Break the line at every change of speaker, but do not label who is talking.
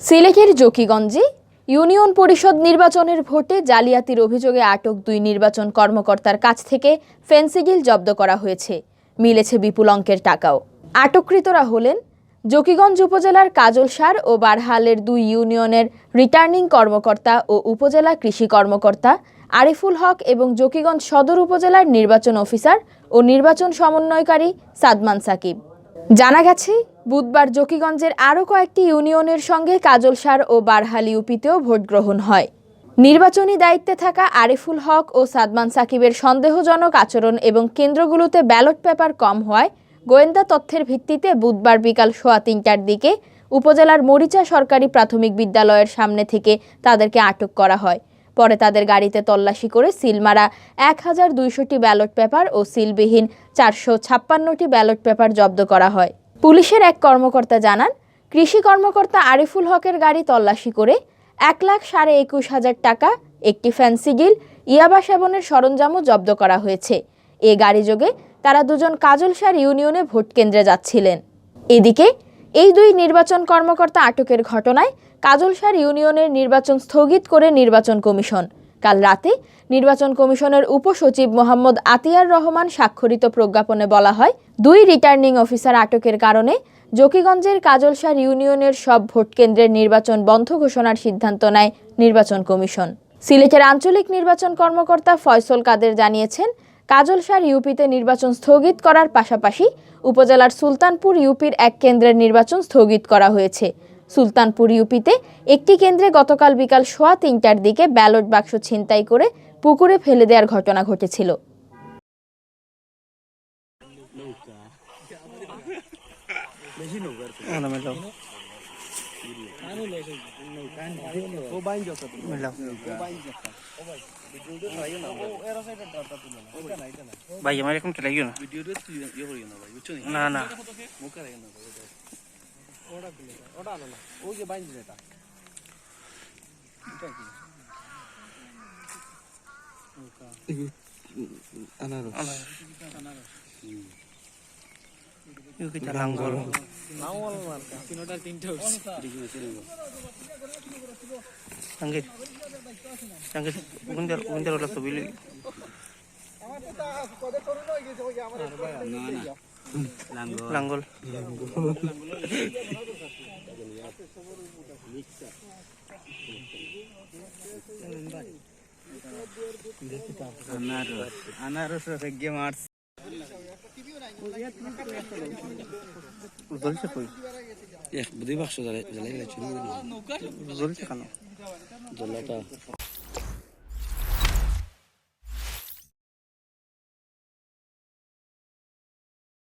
সিলেটের জকিগঞ্জে ইউনিয়ন পরিষদ নির্বাচনের ভোটে জালিয়াতির অভিযোগে আটক দুই নির্বাচন কর্মকর্তার কাছ থেকে ফেন্সিডিল জব্দ করা হয়েছে। মিলেছে বিপুল অঙ্কের টাকাও। আটককৃতরা হলেন জকিগঞ্জ উপজেলার কাজলসার ও বারহালের দুই ইউনিয়নের রিটার্নিং কর্মকর্তা ও উপজেলা কৃষি কর্মকর্তা আরিফুল হক এবং জকিগঞ্জ সদর উপজেলার নির্বাচন অফিসার ও নির্বাচন সমন্বয়কারী সাদমান সাকিব। জানা গেছে, বুধবার জকিগঞ্জের আরও কয়েকটি ইউনিয়নের সঙ্গে কাজলসার ও বারহাল ইউপিতেও ভোট গ্রহণ হয়। নির্বাচনী দায়িত্বে থাকা আরিফুল হক ও সাদমান সাকিবের সন্দেহজনক আচরণ এবং কেন্দ্রগুলোতে ব্যালট পেপার কম হওয়ায় গোয়েন্দা তথ্যের ভিত্তিতে বুধবার বিকাল 3:15টার দিকে উপজেলার মরিচা সরকারি প্রাথমিক বিদ্যালয়ের সামনে থেকে তাদেরকে আটক করা হয়। পরে তাদের গাড়িতে তল্লাশি করে সিলমারা 1200টি ব্যালট পেপার ও সিলবিহীন 456টি ব্যালট পেপার জব্দ করা হয়। পুলিশের এক কর্মকর্তা জানান, কৃষি কর্মকর্তা আরিফুল হকের গাড়ি তল্লাশি করে 1,21,500 টাকা, একটি ফেন্সিডিল, ইয়াবা সেবনের সরঞ্জামও জব্দ করা হয়েছে। এ গাড়িযোগে তারা দুজন কাজলসার ইউনিয়নে ভোট কেন্দ্রে যাচ্ছিলেন। এদিকে এই দুই নির্বাচন কর্মকর্তা আটকের ঘটনায় কাজলসার ইউনিয়নের নির্বাচন স্থগিত করে নির্বাচন কমিশন। কাল রাতে নির্বাচন কমিশনের উপসচিব মোহাম্মদ আতিয়ার রহমান স্বাক্ষরিত প্রজ্ঞাপনে বলা হয়, দুই রিটার্নিং অফিসার আটকের কারণে জকিগঞ্জের কাজলসার ইউনিয়নের সব ভোট কেন্দ্রের নির্বাচন বন্ধ ঘোষণার সিদ্ধান্ত নেয় নির্বাচন কমিশন। সিলেটের আঞ্চলিক নির্বাচন কর্মকর্তা ফয়সল কাদের জানিয়েছেন, কাজলসার ইউপিতে নির্বাচন স্থগিত করার পাশাপাশি উপজেলার সুলতানপুর ইউপির এক কেন্দ্রের নির্বাচন স্থগিত করা হয়েছে। সুলতানপুর ইউপিতে একটি কেন্দ্রে গতকাল বিকাল 3:15টার দিকে ব্যালট বাক্স ছিনতাই করে পুকুরে ফেলে দেওয়ার ঘটনা ঘটেছিল।
ভাই আমার এখন চলে গিয়ে না না লাঙ্গল আনারস রেগে মার্স জ্বলছে কই এক বুদ্ধি বাক্স জ্বালাই জ্বালাই জ্বলছে কেন জ্বলাটা